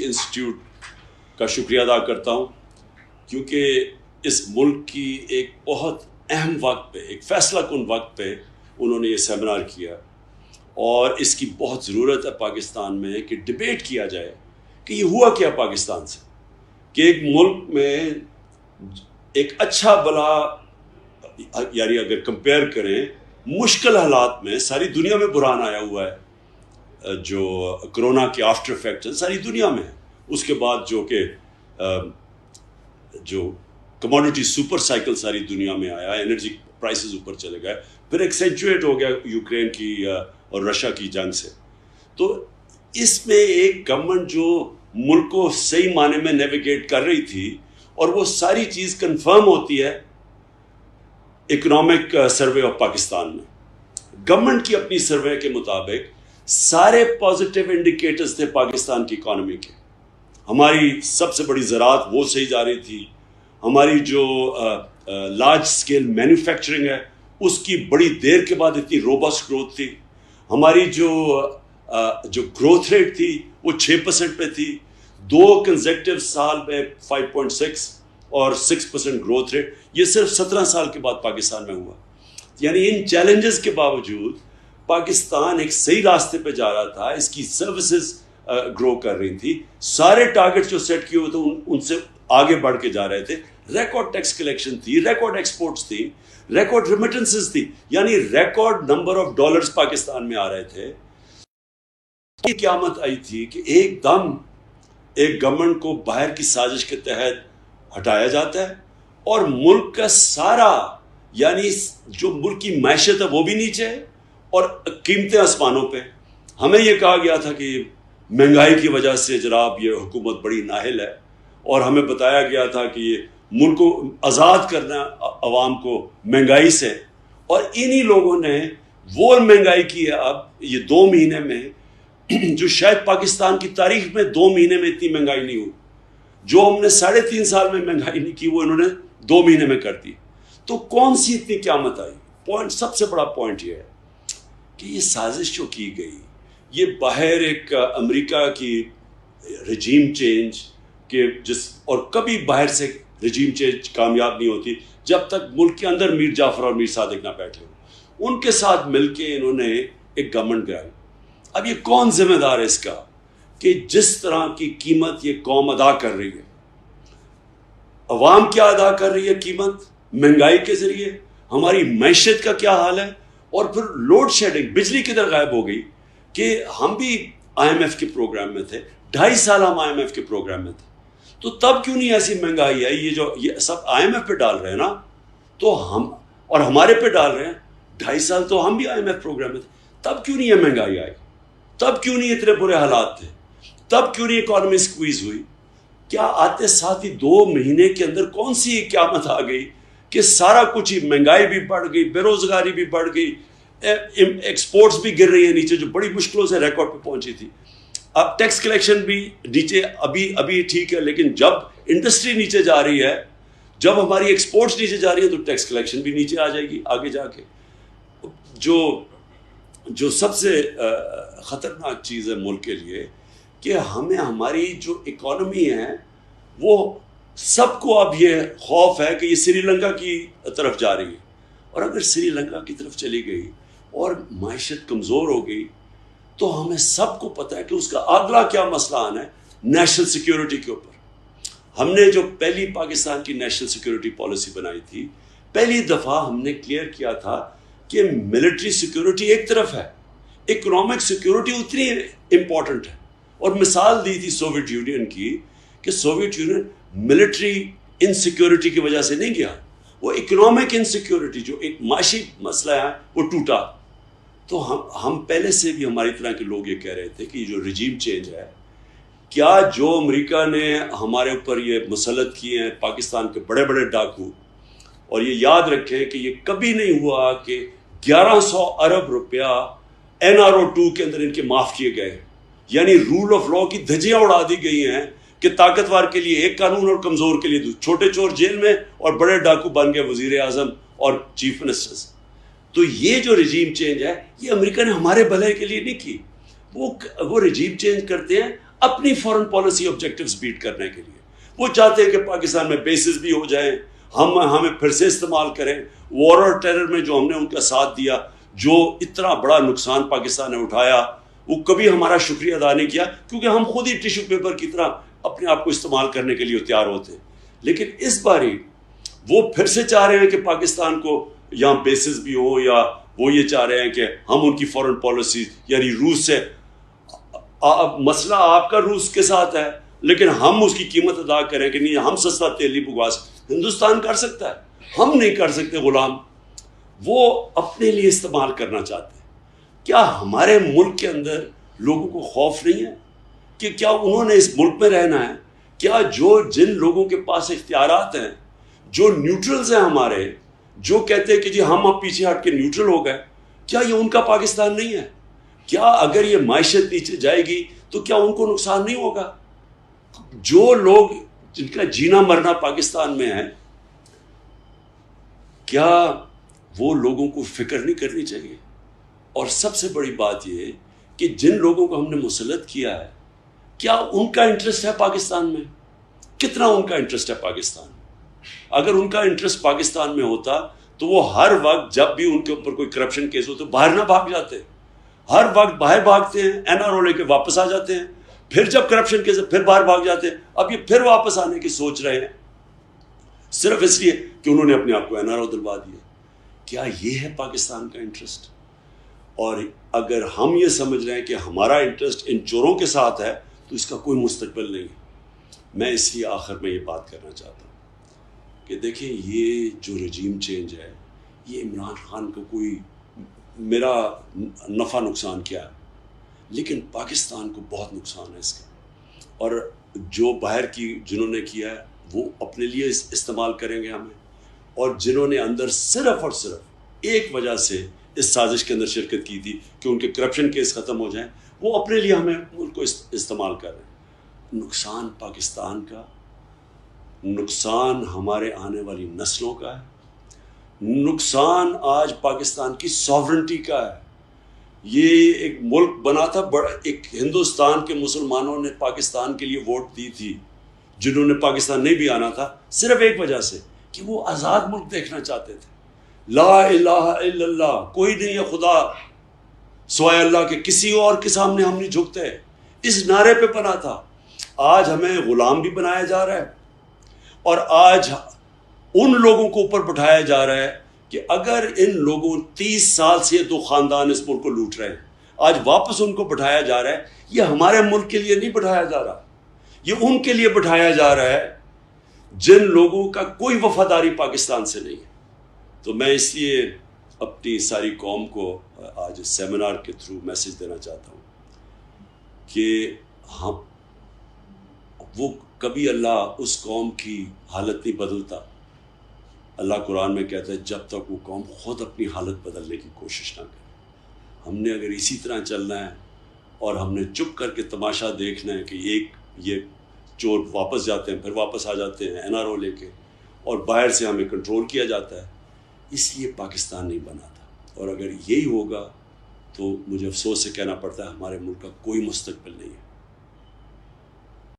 Institute کا شکریہ ادا کرتا ہوں کیونکہ اس ملک کی ایک بہت اہم وقت پہ، ایک فیصلہ کن وقت پہ انہوں نے یہ سیمینار کیا، اور اس کی بہت ضرورت ہے پاکستان میں کہ ڈبیٹ کیا جائے کہ یہ ہوا کیا پاکستان سے، کہ ایک ملک میں ایک اچھا بلا، یعنی اگر کمپیئر کریں مشکل حالات میں، ساری دنیا میں بحران آیا ہوا ہے، جو کرونا کے آفٹر افیکٹ ساری دنیا میں ہے، اس کے بعد جو کموڈٹی سپر سائیکل ساری دنیا میں آیا، انرجی پرائسز اوپر چلے گئے، پھر ایکسینچویٹ ہو گیا یوکرین کی اور رشیا کی جنگ سے۔ تو اس میں ایک گورنمنٹ جو ملک کو صحیح معنی میں نیویگیٹ کر رہی تھی، اور وہ ساری چیز کنفرم ہوتی ہے اکنامک سروے آف پاکستان میں۔ گورنمنٹ کی اپنی سروے کے مطابق سارے پازیٹیو انڈیکیٹرز تھے پاکستان کی اکانومی کے۔ ہماری سب سے بڑی زراعت وہ صحیح جا رہی تھی، ہماری جو لارج اسکیل مینوفیکچرنگ ہے اس کی بڑی دیر کے بعد اتنی روبسٹ گروتھ تھی، ہماری جو گروتھ ریٹ تھی وہ 6% پہ تھی، 2 کنزیکٹیو سال میں 5.6 اور 6% گروتھ ریٹ، یہ صرف 17 سال کے بعد پاکستان میں ہوا۔ یعنی ان چیلنجز کے باوجود پاکستان ایک صحیح راستے پہ جا رہا تھا، اس کی سروسز گرو کر رہی تھی، سارے ٹارگٹ جو سیٹ کیے ہوئے تھے ان سے آگے بڑھ کے جا رہے تھے، ریکارڈ ٹیکس کلیکشن تھی، ریکارڈ ایکسپورٹس تھی، ریکارڈ ریمیٹنسز تھی، یعنی record number of dollars Pakistan میں آ رہے تھے۔ یہ قیامت آئی تھی کہ ایک دم ایک گورنمنٹ کو باہر کی سازش کے تحت ہٹایا جاتا ہے، اور ملک کا سارا، یعنی جو ملک کی معیشت ہے وہ بھی نیچے ہے، اور قیمتیں آسمانوں پہ۔ ہمیں یہ کہا گیا تھا کہ مہنگائی کی وجہ سے جناب یہ حکومت بڑی نااہل ہے، اور ہمیں بتایا گیا تھا کہ یہ ملک کو آزاد کرنا عوام کو مہنگائی سے، اور انہی لوگوں نے وہ مہنگائی کی ہے اب یہ 2 مہینے میں، جو شاید پاکستان کی تاریخ میں 2 مہینے میں اتنی مہنگائی نہیں ہوئی، جو ہم نے 3.5 سال میں مہنگائی نہیں کی وہ انہوں نے 2 مہینے میں کر دی۔ تو کون سی اتنی قیامت آئی؟ پوائنٹ، سب سے بڑا پوائنٹ یہ ہے کہ یہ سازش جو کی گئی، یہ باہر ایک امریکہ کی رجیم چینج کے اور کبھی باہر سے رجیم چینج کامیاب نہیں ہوتی جب تک ملک کے اندر میر جعفر اور میر صادق نہ بیٹھے ہو۔ ان کے ساتھ مل کے انہوں نے ایک گورنمنٹ گرائی۔ اب یہ کون ذمہ دار ہے اس کا کہ جس طرح کی قیمت یہ قوم ادا کر رہی ہے، عوام کیا ادا کر رہی ہے قیمت مہنگائی کے ذریعے، ہماری معیشت کا کیا حال ہے، اور پھر لوڈ شیڈنگ، بجلی کدھر غائب ہو گئی کہ ہم بھی آئی ایم ایف کے پروگرام میں تھے، 2.5 سال ہم آئی ایم ایف کے پروگرام میں تھے، تو تب کیوں نہیں ایسی مہنگائی ہے؟ یہ سب آئی ایم ایف پہ ڈال رہے ہیں نا، تو ہم اور ہمارے پہ ڈال رہے ہیں، 2.5 سال تو ہم بھی آئی ایم ایف پروگرام میں تھے، تب کیوں نہیں یہ مہنگائی آئی؟ تب کیوں نہیں اتنے برے حالات تھے؟ تب کیوں نہیں اکانومی سکویز ہوئی؟ کیا آتے ساتھ ہی 2 مہینے کے اندر کون سی قیامت آ گئی کہ سارا کچھ ہی، مہنگائی بھی بڑھ گئی، بے روزگاری بھی بڑھ گئی، ایکسپورٹس بھی گر رہی ہیں نیچے، جو بڑی مشکلوں سے ریکارڈ پہ پہنچی تھی۔ اب ٹیکس کلیکشن بھی نیچے، ابھی ٹھیک ہے، لیکن جب انڈسٹری نیچے جا رہی ہے، جب ہماری ایکسپورٹس نیچے جا رہی ہے، تو ٹیکس کلیکشن بھی نیچے آ جائے گی آگے جا کے۔ جو سب سے خطرناک چیز ہے ملک کے لیے کہ ہماری جو اکانومی ہے وہ سب کو اب یہ خوف ہے کہ یہ سری لنکا کی طرف جا رہی ہے، اور اگر سری لنکا کی طرف چلی گئی اور معیشت کمزور ہو گئی تو ہمیں سب کو پتہ ہے کہ اس کا اگلا کیا مسئلہ آنا ہے، نیشنل سیکیورٹی کے اوپر۔ ہم نے جو پہلی پاکستان کی نیشنل سیکیورٹی پالیسی بنائی تھی، پہلی دفعہ ہم نے کلیئر کیا تھا کہ ملٹری سیکیورٹی ایک طرف ہے، اکنامک سیکیورٹی اتنی امپورٹنٹ ہے، اور مثال دی تھی سوویت یونین کی کہ سوویت یونین ملٹری انسیکیورٹی کی وجہ سے نہیں گیا، وہ اکنامک انسیکیورٹی جو ایک معاشی مسئلہ ہے وہ ٹوٹا۔ تو ہم پہلے سے بھی ہماری طرح کے لوگ یہ کہہ رہے تھے کہ یہ جو رجیم چینج ہے، کیا جو امریکہ نے ہمارے اوپر یہ مسلط کیے ہیں پاکستان کے بڑے بڑے ڈاکو، اور یہ یاد رکھیں کہ یہ کبھی نہیں ہوا کہ 1100 ارب روپیہ NRO2 کے اندر ان کے معاف کیے گئے، یعنی رول آف لا کی دھجیاں اڑا دی گئی ہیں کہ طاقتور کے لیے ایک قانون اور کمزور کے لیے چھوٹے چور جیل میں، اور بڑے ڈاکو بن گئے وزیر اعظم اور چیف منسٹرز۔ تو یہ جو رجیم چینج ہے یہ امریکہ نے ہمارے بھلے کے لیے نہیں کی، وہ رجیم چینج کرتے ہیں اپنی فورن پالیسی آبجیکٹیوز بیٹ کرنے کے لیے. وہ چاہتے ہیں کہ پاکستان میں بیسز بھی ہو جائیں, ہمیں پھر سے استعمال کریں. وار اور ٹیرر میں جو ہم نے ان کا ساتھ دیا, جو اتنا بڑا نقصان پاکستان نے اٹھایا, وہ کبھی ہمارا شکریہ ادا نہیں کیا, کیونکہ ہم خود ہی ٹیشو پیپر کی طرح اپنے آپ کو استعمال کرنے کے لیے تیار ہوتے ہیں. لیکن اس باری وہ پھر سے چاہ رہے ہیں کہ پاکستان کو یہاں بیسز بھی ہو, یا وہ یہ چاہ رہے ہیں کہ ہم ان کی فورن پالیسی یعنی روس سے, مسئلہ آپ کا روس کے ساتھ ہے لیکن ہم اس کی قیمت ادا کریں کہ نہیں, ہم سستا تیل نہیں بگوا سکتے. ہندوستان کر سکتا ہے, ہم نہیں کر سکتے. غلام وہ اپنے لیے استعمال کرنا چاہتے ہیں. کیا ہمارے ملک کے اندر لوگوں کو خوف نہیں ہے کہ کیا انہوں نے اس ملک میں رہنا ہے؟ کیا جن لوگوں کے پاس اختیارات ہیں, جو نیوٹرلز ہیں ہمارے, جو کہتے ہیں کہ جی ہم اب پیچھے ہٹ کے نیوٹرل ہو گئے, کیا یہ ان کا پاکستان نہیں ہے؟ کیا اگر یہ معیشت نیچے جائے گی تو کیا ان کو نقصان نہیں ہوگا؟ جو لوگ جن کا جینا مرنا پاکستان میں ہے, کیا وہ لوگوں کو فکر نہیں کرنی چاہیے؟ اور سب سے بڑی بات یہ کہ جن لوگوں کو ہم نے مسلط کیا ہے, کیا ان کا انٹرسٹ ہے پاکستان میں؟ کتنا ان کا انٹرسٹ ہے پاکستان میں؟ اگر ان کا انٹرسٹ پاکستان میں ہوتا تو وہ ہر وقت جب بھی ان کے اوپر کوئی کرپشن کیس ہو تو باہر نہ بھاگ جاتے. ہر وقت باہر بھاگتے ہیں, NRO لے کے واپس آ جاتے ہیں, پھر جب کرپشن کیس پھر باہر بھاگ جاتے ہیں. اب یہ پھر واپس آنے کی سوچ رہے ہیں صرف اس لیے کہ انہوں نے اپنے آپ کو NRO دلوا دیا. کیا یہ ہے پاکستان کا انٹرسٹ؟ اور اگر ہم یہ سمجھ رہے ہیں کہ ہمارا انٹرسٹ ان چوروں کے ساتھ ہے تو اس کا کوئی مستقبل نہیں ہے. میں اس لیے آخر میں یہ بات کرنا چاہتا ہوں کہ دیکھیں, یہ جو رجیم چینج ہے, یہ عمران خان کو کوئی میرا نفع نقصان کیا ہے, لیکن پاکستان کو بہت نقصان ہے اس کا. اور جو باہر کی جنہوں نے کیا ہے وہ اپنے لیے استعمال کریں گے ہمیں, اور جنہوں نے اندر صرف اور صرف ایک وجہ سے اس سازش کے اندر شرکت کی تھی کہ ان کے کرپشن کیس ختم ہو جائیں, وہ اپنے لیے ہمیں ان کو استعمال کر رہے ہیں. نقصان پاکستان کا, نقصان ہمارے آنے والی نسلوں کا ہے, نقصان آج پاکستان کی ساورنٹی کا ہے. یہ ایک ملک بنا تھا, ایک ہندوستان کے مسلمانوں نے پاکستان کے لیے ووٹ دی تھی, جنہوں نے پاکستان نہیں بھی آنا تھا صرف ایک وجہ سے کہ وہ آزاد ملک دیکھنا چاہتے تھے. لا الہ الا اللہ, کوئی نہیں ہے خدا سوائے اللہ کے, کسی اور کے سامنے ہم نہیں جھکتے, اس نعرے پہ بنا تھا. آج ہمیں غلام بھی بنایا جا رہا ہے, اور آج ان لوگوں کو اوپر بٹھایا جا رہا ہے کہ اگر ان لوگوں 30 سال سے دو خاندان اس ملک کو لوٹ رہے ہیں, آج واپس ان کو بٹھایا جا رہا ہے. یہ ہمارے ملک کے لیے نہیں بٹھایا جا رہا, یہ ان کے لیے بٹھایا جا رہا ہے جن لوگوں کا کوئی وفاداری پاکستان سے نہیں ہے. تو میں اس لیے اپنی ساری قوم کو آج اس سیمینار کے تھرو میسج دینا چاہتا ہوں کہ ہم وہ کبھی اللہ اس قوم کی حالت نہیں بدلتا. اللہ قرآن میں کہتا ہے جب تک وہ قوم خود اپنی حالت بدلنے کی کوشش نہ کرے. ہم نے اگر اسی طرح چلنا ہے اور ہم نے چپ کر کے تماشا دیکھنا ہے کہ یہ چور واپس جاتے ہیں, پھر واپس آ جاتے ہیں NRO لے کے, اور باہر سے ہمیں کنٹرول کیا جاتا ہے, اس لیے پاکستان نہیں بنا تھا. اور اگر یہی ہوگا تو مجھے افسوس سے کہنا پڑتا ہے ہمارے ملک کا کوئی مستقبل نہیں ہے.